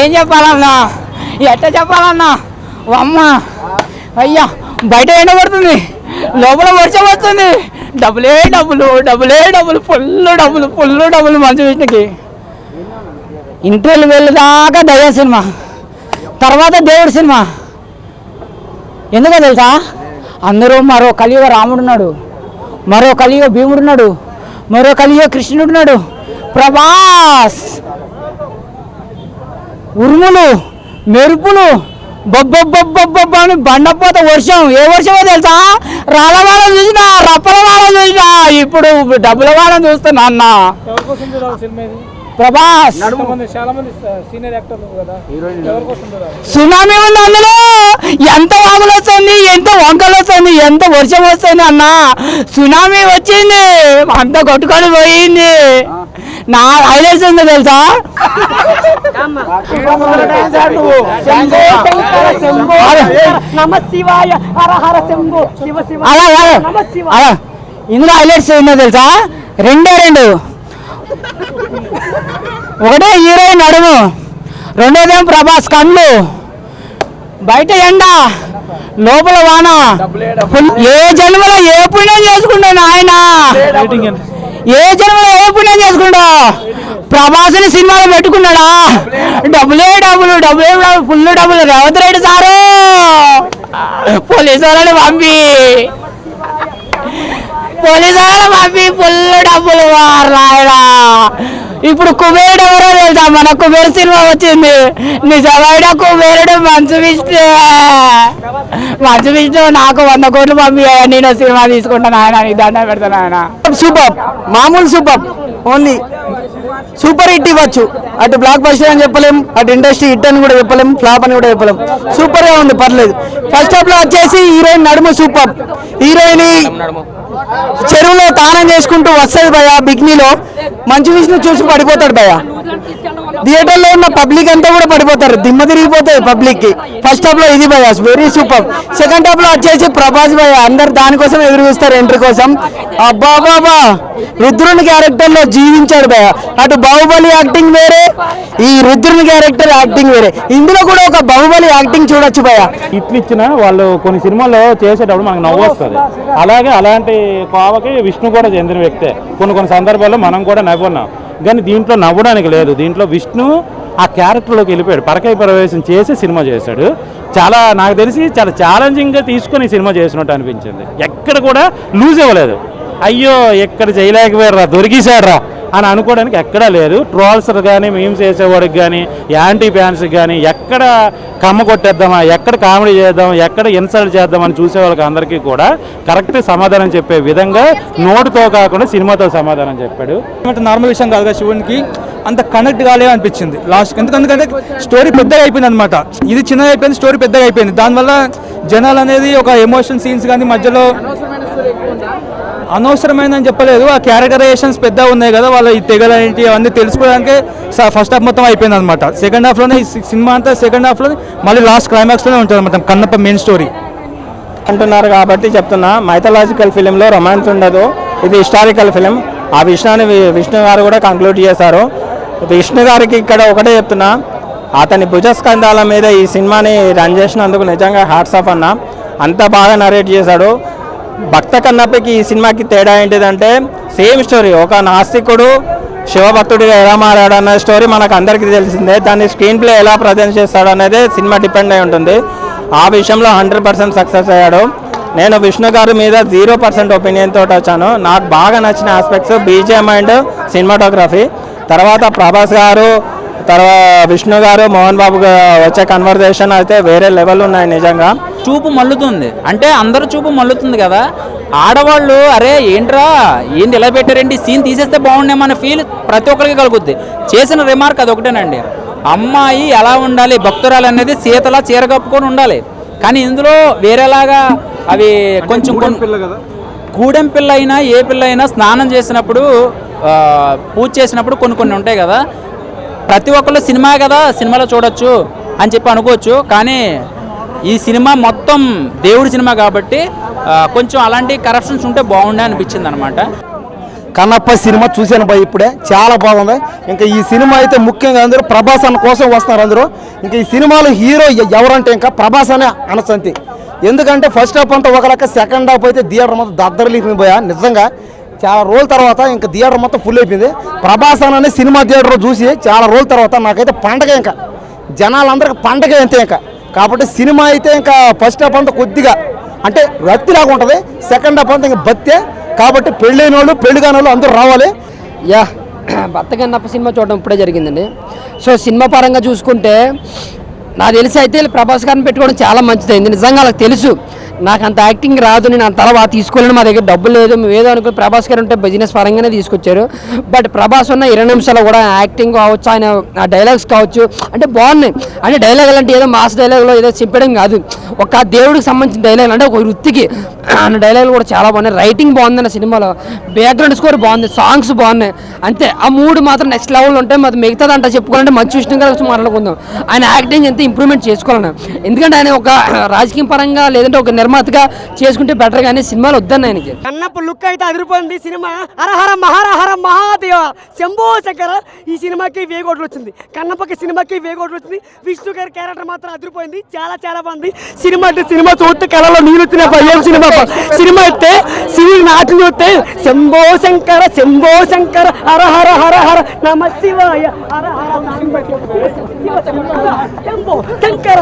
ఏం చెప్పాలన్నా, ఎట్లా చెప్పాలన్నా? అమ్మ అయ్యా, బయట ఎండ పడుతుంది, లోపల వర్షం వస్తుంది, డబ్బులే డబ్బులు, డబ్బులే డబ్బులు, ఫుల్ డబ్బులు మంచు విష్ణుకి. ఇంటర్వ్యూలు వెళ్ళేదాకా దయ్య సినిమా, తర్వాత దేవుడి సినిమా. ఎందుకో తెలుసా? అందరూ మరో కలియుగ రాముడున్నాడు, మరో కలియుగ భీముడున్నాడు, మరో కలియుగ కృష్ణుడున్నాడు. ప్రభాస్ ఉరుములు మెరుపులు బొబ్బొబ్బొబ్బొబ్బొబ్బ అని బండపోత వర్షం. ఏ వర్షమో తెలుసా? రాళ్ళవాళ్ళం చూసినా, రప్పలవాళ్ళం చూసినా, ఇప్పుడు డబ్బుల వాళ్ళని చూస్తున్నా అన్న. ప్రభాస్ సునామీ ఉంది అందులో. ఎంత వాగులు వస్తుంది, ఎంత వంకలు వస్తుంది, ఎంత వర్షం వస్తుంది అన్న. సునామీ వచ్చింది, అంత కొట్టుకొని పోయింది. నా హైలైట్స్ ఉంది తెలుసా? ఇందులో హైలైట్స్ ఉందో తెలుసా? రెండు. ఒకటే హీరోయిన్ నడుము, రెండోదేమో ప్రభాస్ కళ్ళు, బయట ఎండ, లోపల వాన. ఏ జన్మలో ఏ పుణ్యం చేసుకుంటాను ఆయన, ఏ జన్మలో ఏ పుణ్యం చేసుకుంటా? ప్రభాస్ని సినిమాలో పెట్టుకున్నాడా? డబ్బులే డబ్బులు, ఫుల్ డబ్బులు. రేవంత్ రెడ్డి సారు పోలీసు వాళ్ళని పంపి ఫుల్ డబ్బులు రాయడా. ఇప్పుడు కుబేరుడు ఎవరో తెలుసా? మన కుబేరు సినిమా వచ్చింది. నిజమైన కుబేరుడు మంచు విష్ణు. నాకు 100 కోట్లు పంపియ్యా, నేను సినిమా తీసుకుంటాను ఆయన, నీకు దండం పెడతాను ఆయన. సూపర్, మామూలు సూపర్, ఓన్లీ సూపర్ హిట్ ఇవ్వచ్చు. అటు బ్లాక్ బస్టర్ అని చెప్పలేం, అటు ఇండస్ట్రీ హిట్ అని కూడా చెప్పలేం, ఫ్లాప్ అని కూడా చెప్పలేం. సూపర్ గా ఉంది, పర్లేదు. ఫస్ట్ హాఫ్ లో వచ్చేసి హీరోయిన్ నడుము సూపర్. హీరోయిన్ చెరువులో తానం చేసుకుంటూ వస్తుంది భయ, బిగ్నీలో మంచు విష్ణు చూసి పడిపోతాడు భయ. థియేటర్ లో ఉన్న పబ్లిక్ అంతా కూడా పడిపోతారు, దిమ్మ తిరిగిపోతాయి పబ్లిక్ కి. ఫస్ట్ హాఫ్ లో ఇది భయ వెరీ సూపర్. సెకండ్ హాఫ్ లో వచ్చేసి ప్రభాస్ భయ, అందరు దానికోసం ఎదురు చూస్తారు, ఎంట్రీ కోసం. అబ్బా బాబా, రుద్రుని క్యారెక్టర్ లో జీవించాడు భయ. అటు బాహుబలి యాక్టింగ్ వేరే, ఈ రుద్రుని క్యారెక్టర్ యాక్టింగ్ వేరే. ఇందులో కూడా ఒక బాహుబలి యాక్టింగ్ చూడొచ్చు భయ. ఇట్లు ఇచ్చిన వాళ్ళు కొన్ని సినిమాల్లో చేసేటప్పుడు మనకు నవ్వు వస్తుంది. అలాగే అలాంటి కోవకి విష్ణు కూడా చెందిన వ్యక్తే. కొన్ని సందర్భాల్లో మనం కూడా నవ్వున్నాం, కానీ దీంట్లో నవ్వడానికి లేదు. దీంట్లో విష్ణు ఆ క్యారెక్టర్లోకి వెళ్ళిపోయాడు, పరకాయ ప్రవేశం చేసి సినిమా చేశాడు. చాలా నాకు తెలిసి చాలా ఛాలెంజింగ్గా తీసుకొని సినిమా చేసినట్టు అనిపించింది. ఎక్కడ కూడా లూజ్ ఇవ్వలేదు. అయ్యో ఎక్కడ చేయలేకపోయారా, దొరికిసాడరా అని అనుకోవడానికి ఎక్కడా లేదు. ట్రోల్స్ కానీ, మీమ్స్ వేసేవాడికి కానీ, యాంటీ ఫ్యాన్స్కి కానీ ఎక్కడ కమ్మ కొట్టేద్దామా, ఎక్కడ కామెడీ చేద్దాం, ఎక్కడ ఇన్సల్ట్ చేద్దామని చూసే వాళ్ళకి అందరికీ కూడా కరెక్ట్ సమాధానం చెప్పే విధంగా నోటుతో కాకుండా సినిమాతో సమాధానం చెప్పాడు. నార్మల్ విషయం కాదుగా, శివునికి అంత కనెక్ట్ కాలేదని అనిపించింది లాస్ట్. ఎందుకంటే స్టోరీ పెద్దగా అయిపోయింది అనమాట. ఇది చిన్నగా అయిపోయింది, స్టోరీ పెద్దగా అయిపోయింది. దానివల్ల జనాలు అనేది ఒక ఎమోషన్ సీన్స్ కానీ మధ్యలో అనవసరమైందని చెప్పలేదు. ఆ క్యారెక్టరైజేషన్స్ పెద్దగా ఉన్నాయి కదా, వాళ్ళ ఈ తెగలేంటి అవన్నీ తెలుసుకోవడానికి ఫస్ట్ హాఫ్ మొత్తం అయిపోయింది అనమాట. సెకండ్ హాఫ్లోనే సినిమా అంతా సెకండ్ హాఫ్లో మళ్ళీ లాస్ట్ క్లైమాక్స్లోనే ఉంటుంది అనమాట కన్నప్ప మెయిన్ స్టోరీ అంటున్నారు కాబట్టి చెప్తున్నా. మైథలాజికల్ ఫిలింలో రొమాన్స్ ఉండదు, ఇది హిస్టారికల్ ఫిలిం. ఆ విషయాన్ని విష్ణు గారు కూడా కంక్లూడ్ చేశారు. విష్ణు గారికి ఇక్కడ ఒకటే చెప్తున్నా, అతని భుజస్కంధాల మీద ఈ సినిమాని రన్ చేసినందుకు నిజంగా హ్యాట్స్ ఆఫ్ అన్న. అంత బాగా నరేట్ చేశాడు. భక్త కన్నప్పకి ఈ సినిమాకి తేడా ఏంటిదంటే సేమ్ స్టోరీ. ఒక నాస్తికుడు శివభక్తుడిగా ఎలా మారాడు అన్న స్టోరీ మనకు అందరికీ తెలిసిందే. దాన్ని స్క్రీన్ ప్లే ఎలా ప్రజెంట్ చేస్తాడు అనేది సినిమా డిపెండ్ అయి ఉంటుంది. ఆ విషయంలో 100% సక్సెస్ అయ్యాడు. నేను విష్ణు గారి మీద 0% ఒపీనియన్ తోటి వచ్చాను. నాకు బాగా నచ్చిన ఆస్పెక్ట్స్ బీజిఎం అండ్ సినిమాటోగ్రఫీ. తర్వాత ప్రభాస్ గారు, విష్ణు గారు, మోహన్ బాబు వచ్చే కన్వర్జేషన్ అయితే వేరే లెవెల్ ఉన్నాయి. నిజంగా చూపు మల్లుతుంది, అంటే అందరూ చూపు మల్లుతుంది కదా. ఆడవాళ్ళు అరే ఏంట్రా ఏంటి ఇలా పెట్టారేంటి, సీన్ తీసేస్తే బాగుండేమన్న ఫీల్ ప్రతి ఒక్కరికి కలుగుద్ది. చేసిన రిమార్క్ అది ఒకటేనండి, అమ్మాయి ఎలా ఉండాలి, భక్తురాలు అనేది సీతలా చీర కప్పుకొని ఉండాలి. కానీ ఇందులో వేరేలాగా అవి కొంచెం గూడెం పిల్ల అయినా ఏ పిల్ల అయినా స్నానం చేసినప్పుడు పూజ చేసినప్పుడు కొన్ని ఉంటాయి కదా. ప్రతి ఒక్కళ్ళు సినిమా కదా, సినిమాలో చూడొచ్చు అని చెప్పి అనుకోవచ్చు. కానీ ఈ సినిమా మొత్తం దేవుడి సినిమా కాబట్టి కొంచెం అలాంటి కరప్షన్స్ ఉంటే బాగుండే అనిపించింది అనమాట. కన్నప్ప సినిమా చూశాను భయ్ ఇప్పుడే, చాలా బాగుంది. ఇంకా ఈ సినిమా అయితే ముఖ్యంగా అందరూ ప్రభాస్ అన్న కోసం వస్తున్నారు అందరూ. ఇంకా ఈ సినిమాలో హీరో ఎవరంటే ఇంకా ప్రభాస్ అనే అనసంతి. ఎందుకంటే ఫస్ట్ హాఫ్ అంతా ఒక లెక్క, సెకండ్ హాఫ్ అయితే థియేటర్ మొత్తం దద్దరిల్లిపోయింది భయ. నిజంగా చాలా రోజుల తర్వాత ఇంకా థియేటర్ మొత్తం ఫుల్ అయిపోయింది. ప్రభాస్ అనే సినిమా థియేటర్ చూసి చాలా రోజుల తర్వాత నాకైతే పండగ, ఇంకా జనాలందరికీ పండగ అంతే. ఇంకా కాబట్టి సినిమా అయితే ఇంకా ఫస్ట్ హాఫ్ అంతా కొద్దిగా అంటే రత్తిలాగా ఉంటుంది, సెకండ్ హాఫ్ అంతా ఇంకా బత్తే. కాబట్టి పెళ్ళైన వాళ్ళు పెళ్లి కాని వాళ్ళు అందరూ రావాలి. యా భర్త కన్నప్ప సినిమా చూడడం ఇప్పుడే జరిగిందండి. సో సినిమా పరంగా చూసుకుంటే నాకు తెలిసి అయితే ప్రభాస్ గారిని పెట్టుకోవడం చాలా మంచిదైంది. నిజంగా వాళ్ళకి తెలుసు నాకు అంత యాక్టింగ్ రాదు, నేను అంత అలా తీసుకోలేను, మా దగ్గర డబ్బులు లేదు, మేము ఏదో అనుకుని ప్రభాస్ గారు ఉంటే బిజినెస్ పరంగానే తీసుకొచ్చారు. బట్ ప్రభాస్ ఉన్న 20 నిమిషాలు కూడా యాక్టింగ్ కావచ్చు, ఆయన డైలాగ్స్ కావచ్చు అంటే బాగున్నాయి. అంటే డైలాగ్ అంటే ఏదో మాస్ డైలాగ్లో ఏదో చెప్పడం కాదు, ఒక దేవుడికి సంబంధించిన డైలాగ్ అంటే ఒక వృత్తికి అన్న డైలాగులు కూడా చాలా బాగున్నాయి. రైటింగ్ బాగుందన్న సినిమాలో, బ్యాక్గ్రౌండ్ స్కోర్ బాగుంది, సాంగ్స్ బాగున్నాయి. అంతే ఆ మూడు మాత్రం నెక్స్ట్ లెవెల్ ఉంటాయి. మరి మిగతాదంట చెప్పుకోవాలంటే మంచి విష్ణు గారి గురించి మాట్లాడుకుందాం. ఆయన యాక్టింగ్ ఎంత ఇంప్రూవ్మెంట్ చేసుకోవాలన్నా, ఎందుకంటే ఆయన ఒక రాజకీయ పరంగా లేదంటే ఒక నిర్మాతగా చేసుకుంటే బెటర్, కానీ సినిమాలు వద్దన్న ఆయనకి. కన్నప్ప లుక్ అయితే అదిరిపోయింది సినిమా. హరహర మహారహర మహాదేవ శంభో శంకర. ఈ సినిమాకి వేగోట్లు వచ్చింది, కన్నప్పకి సినిమాకి వేగోట్లు వచ్చింది. విష్ణు గారి క్యారెక్టర్ మాత్రం అదిరిపోయింది, చాలా చాలా బాగుంది సినిమా. అంటే సినిమా చూస్తే కళలో నీళ్ళు వచ్చిన ఏం సినిమా అయితే సివిల్ నాట్లు చూస్తే శంభో శంకర శంభో శంకర హర హర హర హర నమ శివాయ హర హర శంభో శంకర.